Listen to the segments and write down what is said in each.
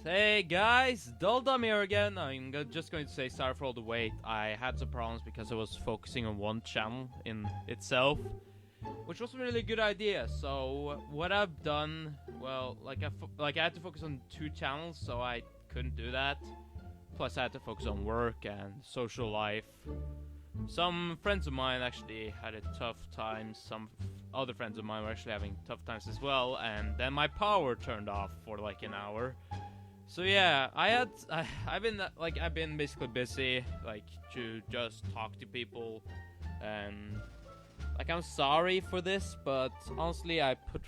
Hey guys, Doldum here again. Just going to say sorry for all the wait. I had some problems because I was focusing on one channel in itself, which was a really good idea. So what I've done, well, I had to focus on two channels, so I couldn't do that. Plus I had to focus on work and social life. Some friends of mine actually had a tough time. Some other friends of mine were actually having tough times as well. And then my power turned off for like an hour. So yeah, I've been basically busy, to just talk to people, and I'm sorry for this, but honestly I put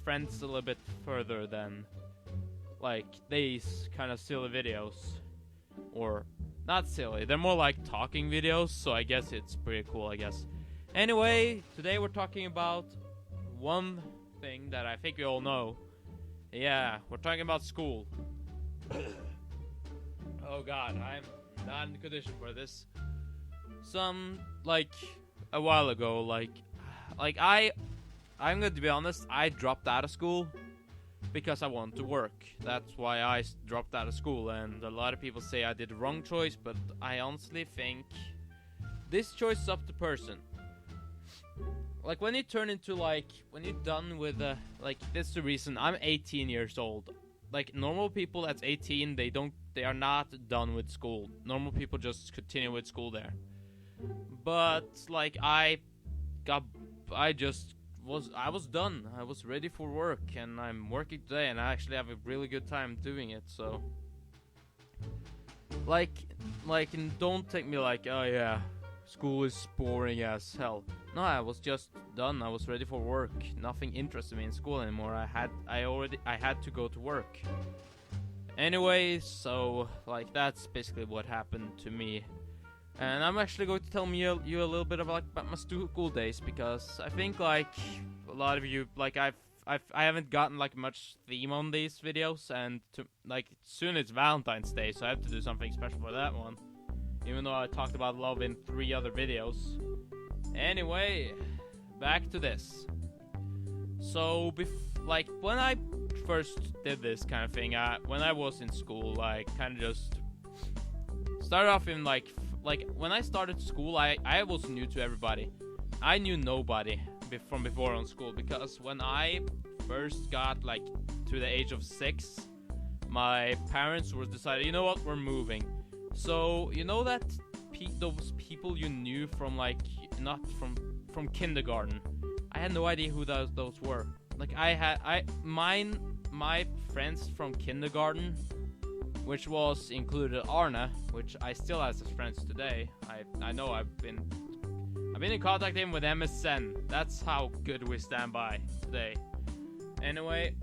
friends a little bit further than these kind of silly videos, or not silly, they're more like talking videos, so I guess it's pretty cool, I guess. Anyway, today we're talking about one thing that I think we all know. Yeah, we're talking about school. Oh god, I'm not in the condition for this. A while ago, I'm going to be honest, I dropped out of school because I wanted to work. That's why I dropped out of school, and a lot of people say I did the wrong choice, but I honestly think this choice is up to person. When you turn into, when you're done with, this is the reason, I'm 18 years old. Normal people that's 18, they are not done with school. Normal people just continue with school there. But, I was done. I was ready for work, and I'm working today, and I actually have a really good time doing it, so... and don't take me oh yeah, school is boring as hell. No, I was just done. I was ready for work. Nothing interested me in school anymore. I had to go to work. Anyway, so that's basically what happened to me. And I'm actually going to tell you a little bit about my school days, because I think a lot of you I haven't gotten much theme on these videos, and soon it's Valentine's Day, so I have to do something special for that one. Even though I talked about love in 3 other videos. Anyway, back to this. So, when I first did this kind of thing, when I was in school, I kind of just started off in when I started school, I was new to everybody. I knew nobody from before on school, because when I first got to the age of 6, my parents were decided, you know what, we're moving. So, you know that those people you knew from not from kindergarten. I had no idea who those were. My friends from kindergarten, which was included Arne, which I still have as friends today. I know I've been in contact with him with MSN. That's how good we stand by today. Anyway,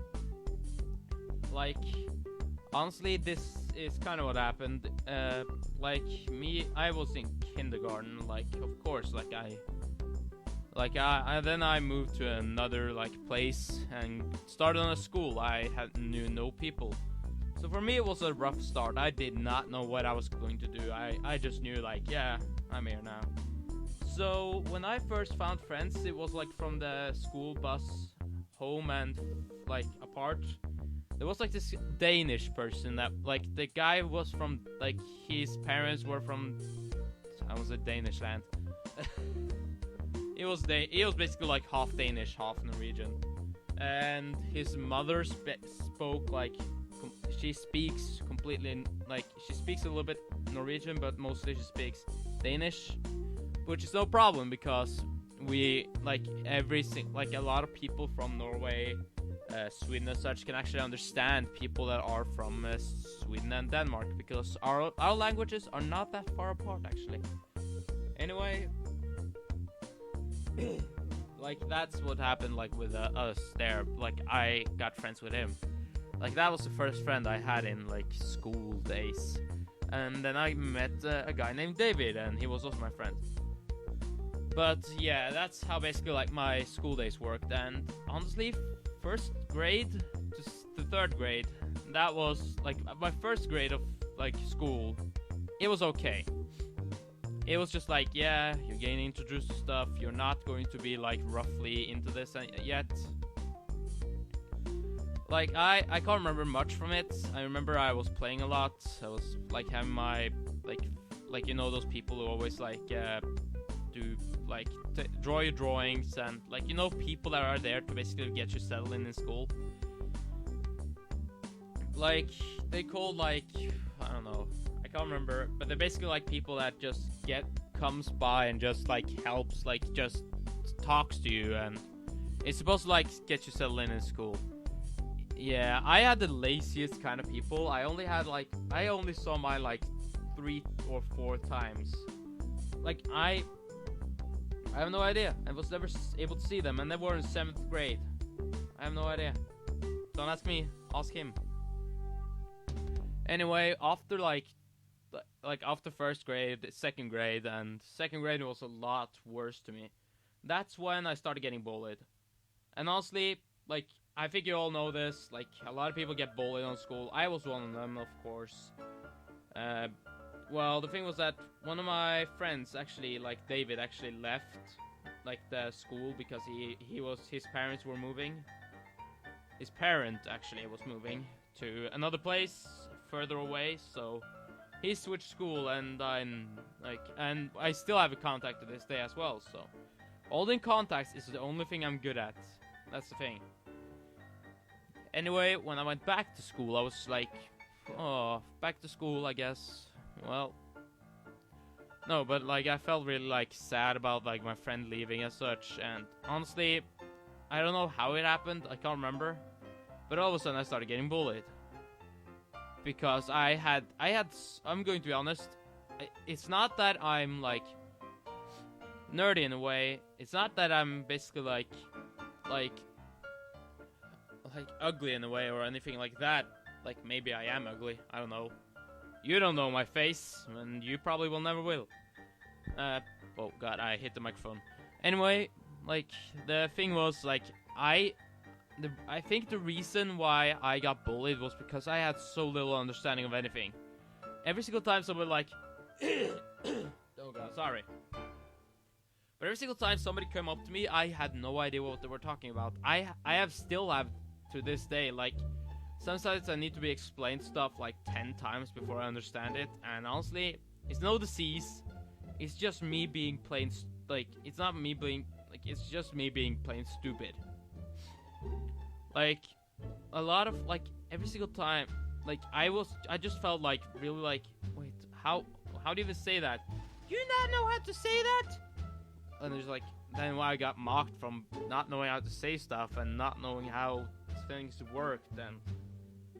honestly, this is kind of what happened. Me, I was in kindergarten. Of course, then I moved to another place and started on a school. I knew no people, so for me it was a rough start. I did not know what I was going to do. I just knew yeah, I'm here now. So when I first found friends, it was from the school bus home and apart. There was this Danish person that the guy was from his parents were from, I was a Danish land. He was basically half Danish, half Norwegian, and his mother spoke she speaks completely she speaks a little bit Norwegian, but mostly she speaks Danish, which is no problem because we a lot of people from Norway, Sweden and such can actually understand people that are from Sweden and Denmark, because our languages are not that far apart actually. Anyway, that's what happened with us there. I got friends with him. That was the first friend I had in school days. And then I met a guy named David, and he was also my friend. But yeah, that's how basically my school days worked. And honestly, first grade to the 3rd grade, that was my first grade of school. It was okay. It was just yeah, you're getting introduced to stuff. You're not going to be roughly into this yet. like I can't remember much from it. I remember I was playing a lot. I was like having my like you know those people who always like do like draw your drawings, and like you know people that are there to basically get you settled in school. Like they call like I don't know, I can't remember, but they're basically like people that just comes by and just like helps, like just talks to you, and it's supposed to like get you settled in school. Yeah, I had the laziest kind of people. I only saw my like 3 or 4 times. Like I have no idea. I was never able to see them, and they were in 7th grade. I have no idea. Don't ask me. Ask him. Anyway, after like after 1st grade, 2nd grade, and 2nd grade was a lot worse to me. That's when I started getting bullied. And honestly, like I think you all know this. Like a lot of people get bullied on school. I was one of them, of course. Well, the thing was that one of my friends, actually, like David, actually left like the school because his parents were moving. His parent actually was moving to another place further away, so he switched school, and I still have a contact to this day as well. So holding contacts is the only thing I'm good at. That's the thing. Anyway, when I went back to school, I was like, oh, back to school, I guess. Well, no, but like I felt really like sad about like my friend leaving as such, and honestly, I don't know how it happened. I can't remember, but all of a sudden I started getting bullied because I'm going to be honest. It's not that I'm like nerdy in a way. It's not that I'm basically like ugly in a way or anything like that. Like maybe I am ugly. I don't know. You don't know my face, and you probably will never will. Oh god, I hit the microphone. Anyway, like the thing was like I think the reason why I got bullied was because I had so little understanding of anything. Every single time somebody like oh god, sorry. But every single time somebody came up to me, I had no idea what they were talking about. I still have to this day, like sometimes I need to be explained stuff like 10 times before I understand it, and honestly, it's no disease. It's just me being plain it's not me being it's just me being plain stupid. Like a lot of like every single time, like I just felt like really like, wait, how do you even say that? You not know how to say that? And there's like then why I got mocked from not knowing how to say stuff and not knowing how things work. Then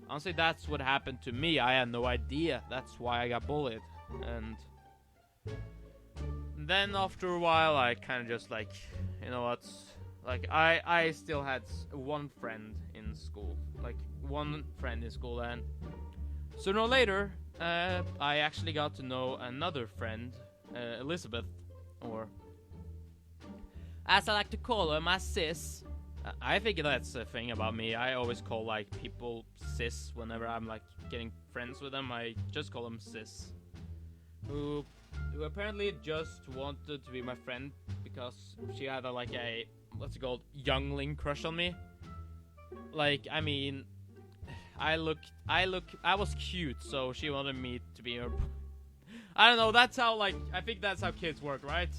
honestly, that's what happened to me. I had no idea. That's why I got bullied. And then after a while, I kind of just like, you know what? Like I still had one friend in school. Like one friend in school, and sooner or later, I actually got to know another friend, Elizabeth, or as I like to call her, my sis. I think that's a thing about me. I always call like people sis whenever I'm like getting friends with them. I just call them sis. Who apparently just wanted to be my friend because she had like a what's it called, youngling crush on me. Like I mean, I was cute, so she wanted me to be her. I don't know. That's how like I think that's how kids work, right?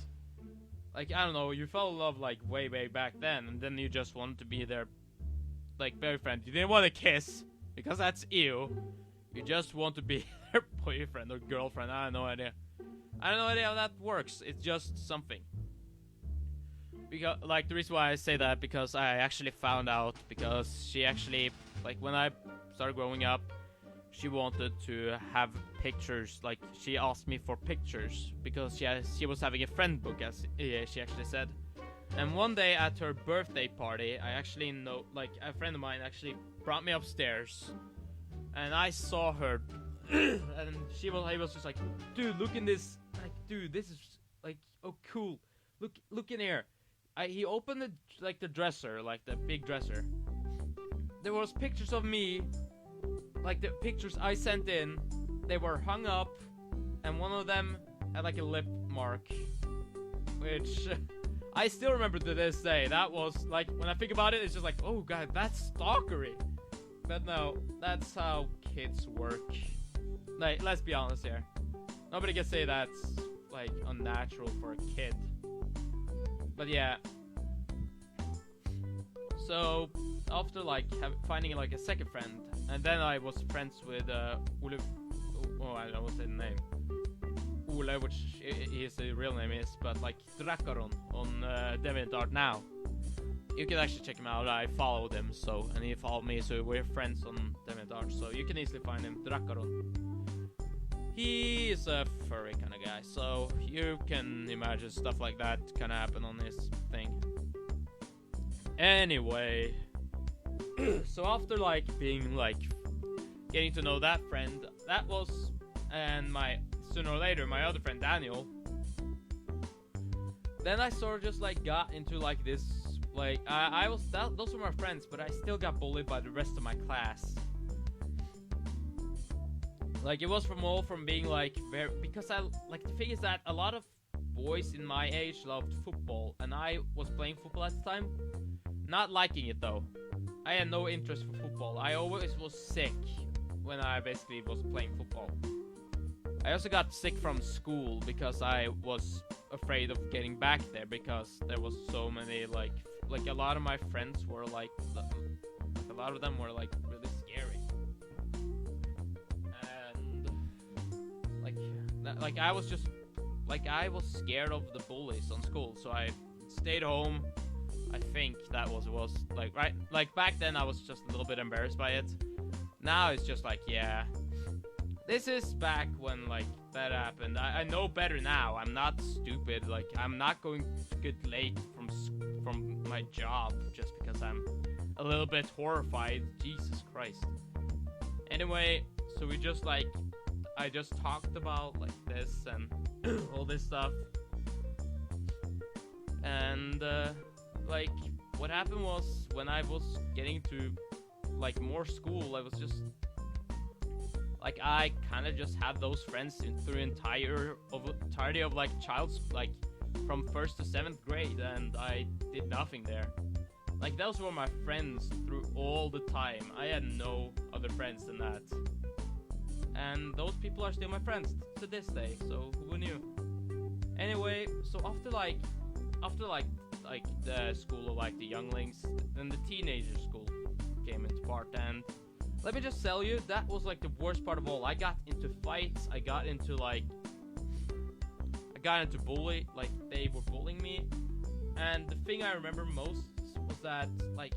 Like, I don't know, you fell in love, like, way back then, and then you just wanted to be their, like, very friend. You didn't want to kiss, because that's ew. You just want to be their boyfriend or girlfriend. I have no idea. I have no idea how that works. It's just something. Because, like, the reason why I say that, because I actually found out, because she actually, like, when I started growing up, she wanted to have pictures, like she asked me for pictures because she was having a friend book, as she actually said. And one day at her birthday party, I actually know, like a friend of mine actually brought me upstairs, and I saw her, and he was just like, dude, look in this, like, dude, this is like, oh cool, look in here. He opened the dresser, like the big dresser. There was pictures of me. Like the pictures I sent in, they were hung up, and one of them had like a lip mark, which I still remember to this day. That was like, when I think about it, it's just like, oh god, that's stalkery. But no, that's how kids work. Like, let's be honest here. Nobody can say that's like unnatural for a kid. But yeah. So after like finding like a second friend, and then I was friends with Ole. Oh, I don't know what's his name. Ole, which his real name is, but like Drakaron on DeviantArt now. You can actually check him out. I followed him, so, and he followed me, so we're friends on DeviantArt. So you can easily find him, Drakaron. He is a furry kind of guy, so you can imagine stuff like that can happen on his thing. Anyway, so after like being like getting to know that friend, that was, and my sooner or later my other friend Daniel. Then I sort of just like got into like this, like I was those were my friends, but I still got bullied by the rest of my class. Like it was from being like very, because I like, the thing is that a lot of boys in my age loved football, and I was playing football at the time, not liking it though. I had no interest for football. I always was sick when I basically was playing football. I also got sick from school because I was afraid of getting back there, because there was so many like a lot of my friends were like a lot of them were like really scary. Like I was just, like I was scared of the bullies on school, so I stayed home. I think that was like, right, like back then I was just a little bit embarrassed by it. Now it's just like, yeah, this is back when like that happened. I know better now. I'm not stupid. Like I'm not going to get late from my job just because I'm a little bit horrified. Jesus Christ. Anyway, so we just like, I just talked about like this and all this stuff, and like what happened was, when I was getting to like more school, I was just like, I kind of just had those friends through entirety of like like from 1st to 7th grade, and I did nothing there. Like those were my friends through all the time. I had no other friends than that. And those people are still my friends to this day, so who knew? Anyway, so after the school of like the younglings, then the teenager school came into part, and let me just tell you, that was like the worst part of all. I got into fights, I got into bully, like they were bullying me, and the thing I remember most was that like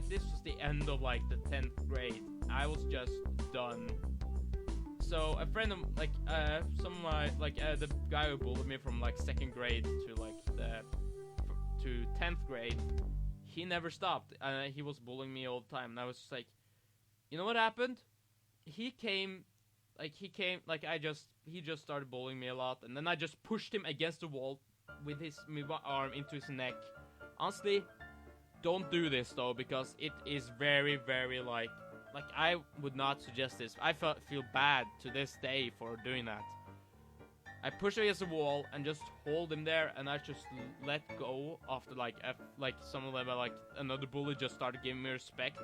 this was the end of like the 10th grade. I was just done. So a friend of like the guy who bullied me from like 2nd grade to like to 10th grade, he never stopped. He was bullying me all the time, and I was just like, you know what happened? He just started bullying me a lot, and then I just pushed him against the wall with my arm into his neck. Honestly, don't do this though, because it is very, very like I would not suggest this. I feel bad to this day for doing that. I push him against the wall and just hold him there, and I just let go after like some of them, like another bully just started giving me respect,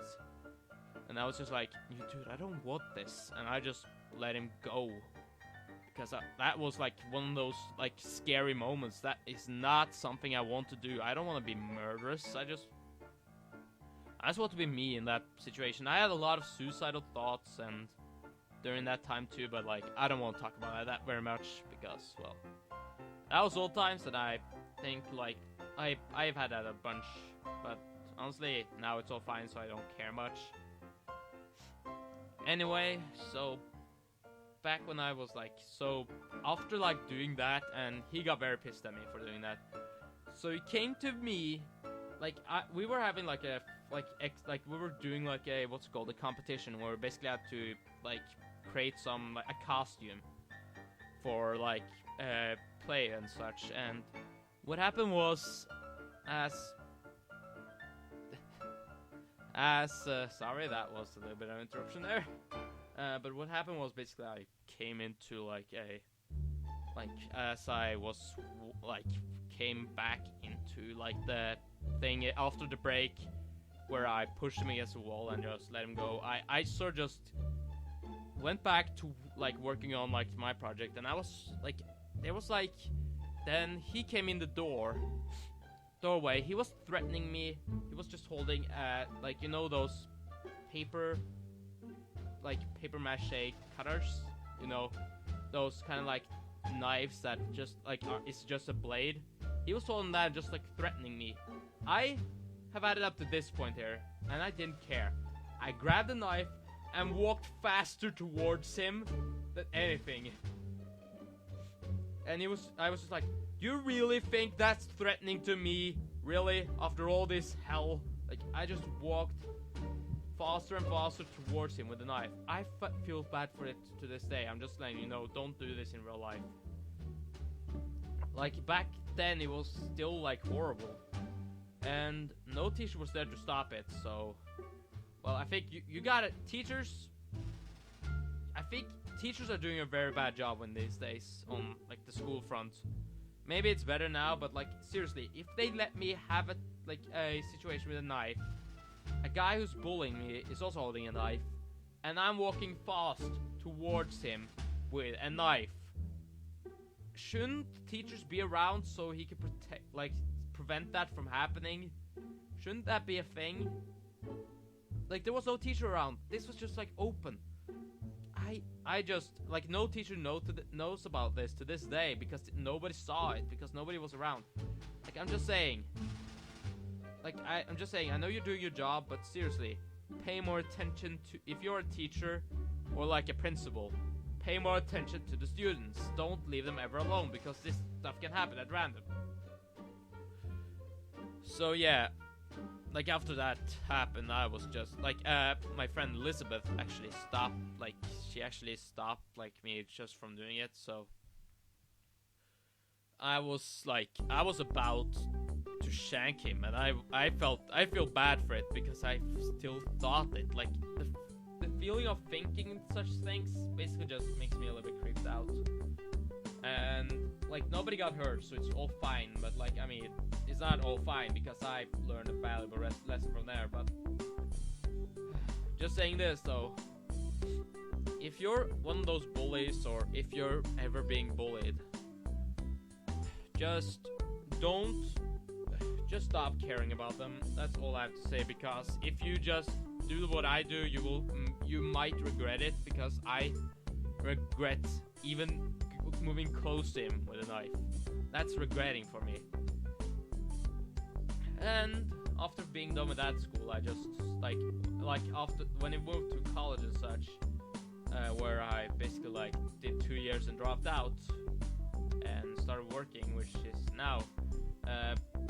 and I was just like, dude, I don't want this, and I just let him go, because that was like one of those like scary moments. That is not something I want to do. I don't want to be murderous. I just want to be me in that situation. I had a lot of suicidal thoughts and during that time too, but like I don't want to talk about that very much, because well, that was old times, and I think like I've had that a bunch, but honestly now it's all fine, so I don't care much. Anyway, so back when I was like, so after like doing that, and he got very pissed at me for doing that, so he came to me, like we were having like a we were doing like a, what's it called, a competition where we basically had to like create some like a costume for like play and such. And what happened was, sorry, that was a little bit of an interruption there. But what happened was, basically I came into like as I was came back into like the thing after the break. where I pushed him against the wall and just let him go. I sort of just went back to like working on like my project, and I was like, there was like, then he came in the doorway. He was threatening me. He was just holding like, you know, those paper mache cutters, you know, those kind of like knives that just like it's just a blade. He was holding that, just like threatening me. I have added up to this point here, and I didn't care. I grabbed the knife and walked faster towards him than anything. And I was just like, you really think that's threatening to me? Really? After all this hell? Like, I just walked faster and faster towards him with the knife. I feel bad for it to this day. I'm just letting you know, don't do this in real life. Like, back then it was still like horrible. And no teacher was there to stop it, so... Well, I think you got it. Teachers... I think teachers are doing a very bad job in these days on, like, the school front. Maybe it's better now, but, like, seriously, if they let me have a situation with a knife, a guy who's bullying me is also holding a knife, and I'm walking fast towards him with a knife. Shouldn't teachers be around so he can prevent that from happening? Shouldn't that be a thing? Like, there was no teacher around. This was just like open. I just like, no teacher knows about this to this day because nobody saw it, because nobody was around. Like, I'm just saying. Like, I'm just saying, I know you're doing your job, but seriously, pay more attention to, if you're a teacher or like a principal, pay more attention to the students. Don't leave them ever alone, because this stuff can happen at random. So yeah, like, after that happened, I was just like, my friend Elizabeth actually stopped, like, she actually stopped like me just from doing it. So I was about to shank him, and I feel bad for it, because I still thought it. Like, the feeling of thinking such things basically just makes me a little bit creeped out. And like, nobody got hurt, so it's all fine. But like, I mean, it's not all fine, because I learned a valuable lesson from there. But just saying this though, if you're one of those bullies, or if you're ever being bullied, just stop caring about them. That's all I have to say, because if you just do what I do, you might regret it, because I regret even moving close to him with a knife. That's regretting for me. And after being done with that school, I just like after when I moved to college and such, where I basically like did 2 years and dropped out and started working, which is now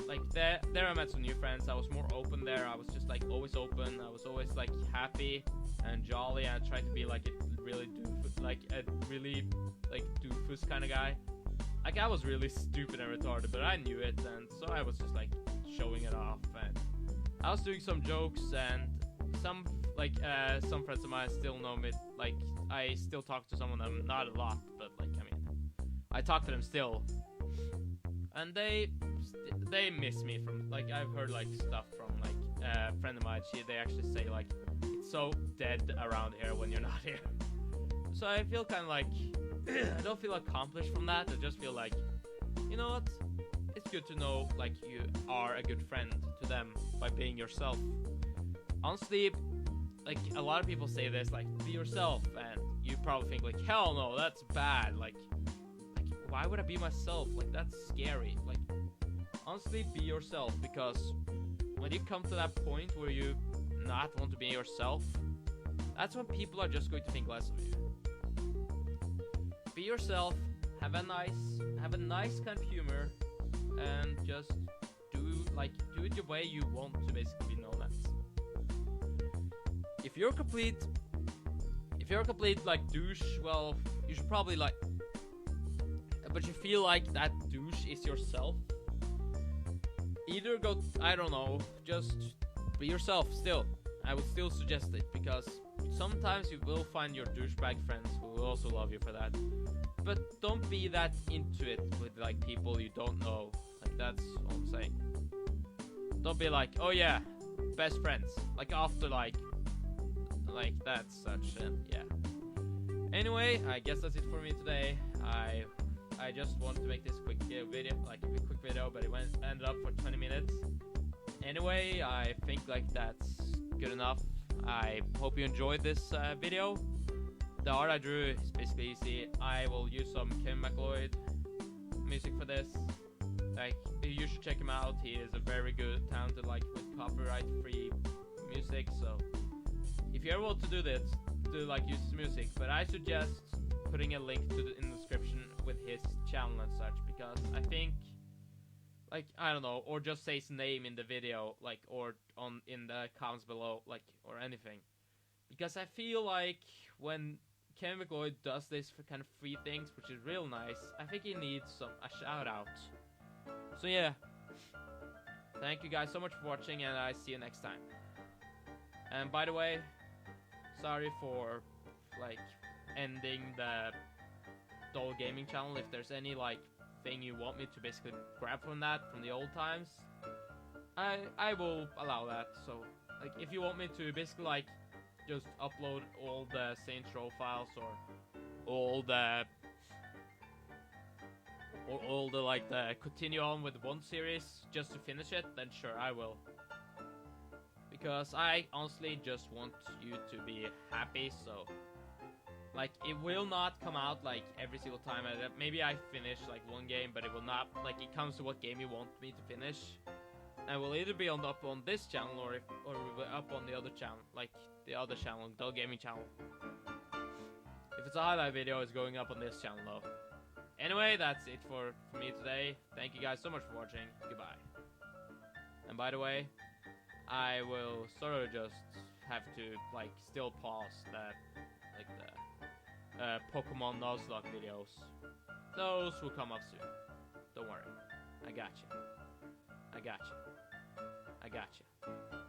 like there I met some new friends. I was more open there. I was just like always open. I was always like happy and jolly. I tried to be like a really doofus kind of guy. Like, I was really stupid and retarded, but I knew it, and so I was just like showing it off. And I was doing some jokes, and some friends of mine still know me. Like, I still talk to some of them, not a lot, but like, I mean, I talk to them still, and they miss me from, like, I've heard like stuff from like a friend of mine. They actually say like, it's so dead around here when you're not here. So I feel kind of like I don't feel accomplished from that. I just feel like, you know what, it's good to know like you are a good friend to them by being yourself. Honestly, like, a lot of people say this, like, be yourself, and you probably think like, hell no, that's bad. Like why would I be myself? Like, that's scary. Like, honestly, be yourself, because when you come to that point where you not want to be yourself, that's when people are just going to think less of you. Be yourself, have a nice kind of humor, and just do it the way you want to basically be known as. If you're a complete like douche, well, you should probably like, but you feel like that douche is yourself, either go, I don't know, just be yourself still. I would still suggest it, because sometimes you will find your douchebag friends who will also love you for that. But don't be that into it with like people you don't know. Like, that's all I'm saying. Don't be like, oh yeah, best friends. Like after like that's such. Yeah. Anyway, I guess that's it for me today. I just wanted to make this quick video, like a quick video, but it ended up for 20 minutes. Anyway, I think like that's good enough. I hope you enjoyed this video. The art I drew is basically easy. I will use some Kevin MacLeod music for this. Like, you should check him out. He is a very good, talented, like with copyright-free music. So, if you ever want to do this, like use his music. But I suggest putting a link to in the description with his channel and such, because I think, like, I don't know, or just say his name in the video, like, or in the comments below, like, or anything. Because I feel like when Kevin MacLeod does this for kind of free things, which is real nice, I think he needs a shout out. So yeah, thank you guys so much for watching, and I see you next time. And by the way, sorry for like ending the Dull Gaming channel. If there's any like thing you want me to basically grab from the old times, I will allow that. So like if you want me to basically like just upload all the Saints Row files or all the like the continue on with one series just to finish it, then sure I will. Because I honestly just want you to be happy, so like it will not come out like every single time. Maybe I finish like one game, but it will not, like, it comes to what game you want me to finish. And will either be up on this channel or up on the other channel, like the other channel, Dull Gaming channel. If it's a highlight video, it's going up on this channel though. Anyway, that's it for me today. Thank you guys so much for watching. Goodbye. And by the way, I will sort of just have to like still pause that, like the Pokemon Nuzlocke videos. Those will come up soon. Don't worry. I got you. I got you. I got you.